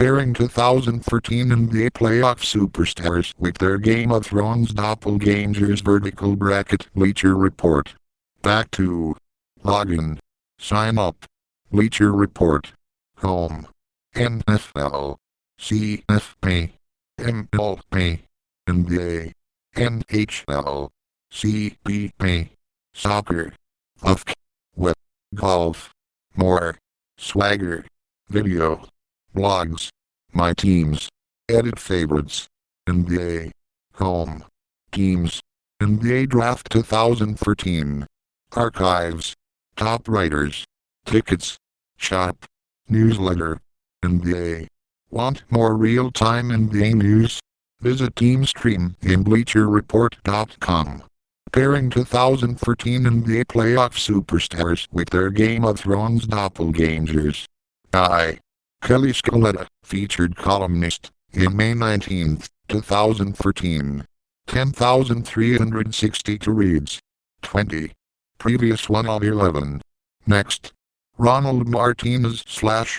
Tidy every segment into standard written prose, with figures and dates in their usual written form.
pairing 2013 NBA playoff superstars with their Game of Thrones doppelgangers. Vertical bracket Bleacher Report. Back to login. Sign up. Bleacher Report. Home. NFL. CFP. MLB. NBA. NHL. CPP. Soccer. UFC. Web. Golf. More. Swagger. Video. Blogs. My teams. Edit favorites. NBA. Home. Teams. NBA Draft 2013. Archives. Top writers. Tickets. Shop. Newsletter. NBA. Want more real-time NBA news? Visit TeamStream in BleacherReport.com. Pairing 2013 NBA playoff superstars with their Game of Thrones doppelgangers. By Kelly Scaletta, featured columnist, in May 19, 2013. 10,362 reads. 20. Previous 1 of 11. Next. Ronald Martinez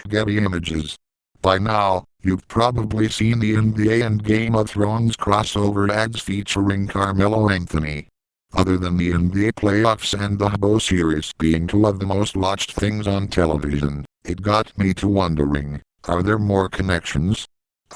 / Getty Images. By now, you've probably seen the NBA and Game of Thrones crossover ads featuring Carmelo Anthony. Other than the NBA playoffs and the Habbo series being two of the most watched things on television, it got me to wondering, are there more connections?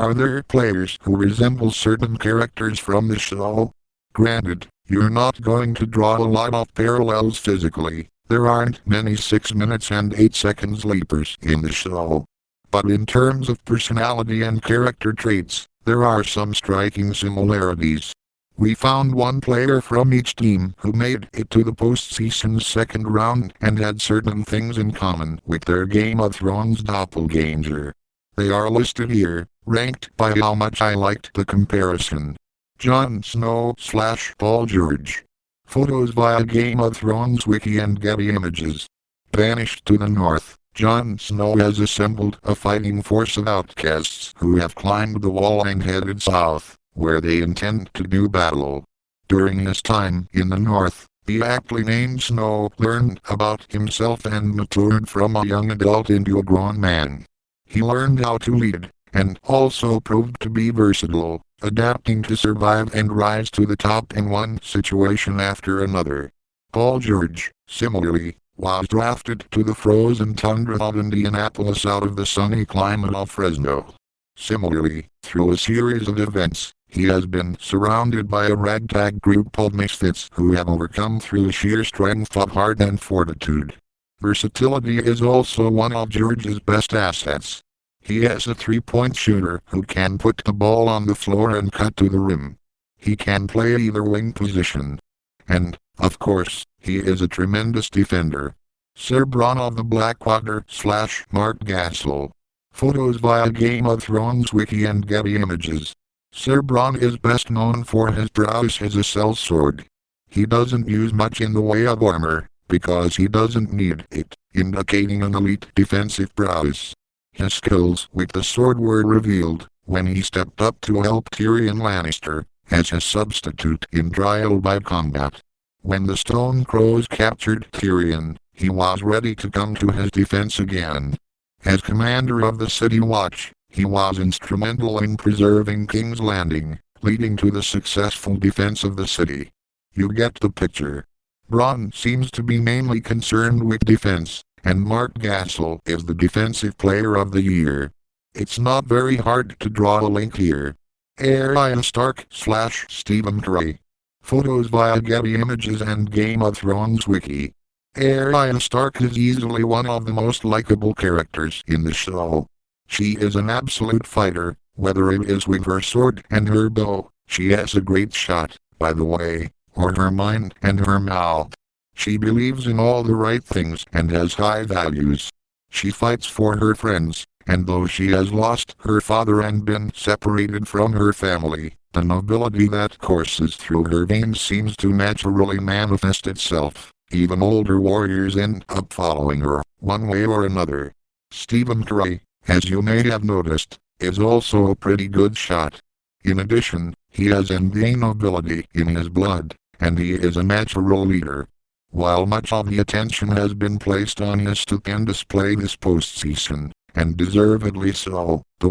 Are there players who resemble certain characters from the show? Granted, you're not going to draw a lot of parallels physically. There aren't many 6 minutes and 8 seconds leapers in the show. But in terms of personality and character traits, there are some striking similarities. We found one player from each team who made it to the postseason's second round and had certain things in common with their Game of Thrones doppelganger. They are listed here, ranked by how much I liked the comparison. Jon Snow / Paul George. Photos via Game of Thrones Wiki and Getty Images. Banished to the north, Jon Snow has assembled a fighting force of outcasts who have climbed the wall and headed south, where they intend to do battle. During his time in the north, the aptly named Snow learned about himself and matured from a young adult into a grown man. He learned how to lead, and also proved to be versatile, adapting to survive and rise to the top in one situation after another. Paul George, similarly, was drafted to the frozen tundra of Indianapolis out of the sunny climate of Fresno. Similarly, through a series of events, he has been surrounded by a ragtag group of misfits who have overcome through sheer strength of heart and fortitude. Versatility is also one of George's best assets. He is a three-point shooter who can put the ball on the floor and cut to the rim. He can play either wing position. And, of course, he is a tremendous defender. Sir Bronn of the Blackwater / Mark Gasol. Photos via Game of Thrones Wiki and Getty Images. Sir Bronn is best known for his prowess as a sellsword. He doesn't use much in the way of armor, because he doesn't need it, indicating an elite defensive prowess. His skills with the sword were revealed when he stepped up to help Tyrion Lannister as his substitute in trial by combat. When the Stone Crows captured Tyrion, he was ready to come to his defense again. As commander of the City Watch, he was instrumental in preserving King's Landing, leading to the successful defense of the city. You get the picture. Bronn seems to be mainly concerned with defense, and Mark Gasol is the Defensive Player of the Year. It's not very hard to draw a link here. Arya Stark / Stephen Curry. Photos via Getty Images and Game of Thrones Wiki. Arya Stark is easily one of the most likable characters in the show. She is an absolute fighter, whether it is with her sword and her bow. She has a great shot, by the way, or her mind and her mouth. She believes in all the right things and has high values. She fights for her friends, and though she has lost her father and been separated from her family, the nobility that courses through her veins seems to naturally manifest itself. Even older warriors end up following her, one way or another. Stephen Curry, as you may have noticed, is also a pretty good shot. In addition, he has NBA nobility in his blood, and he is a natural leader. While much of the attention has been placed on his stupendous play this postseason, and deservedly so, the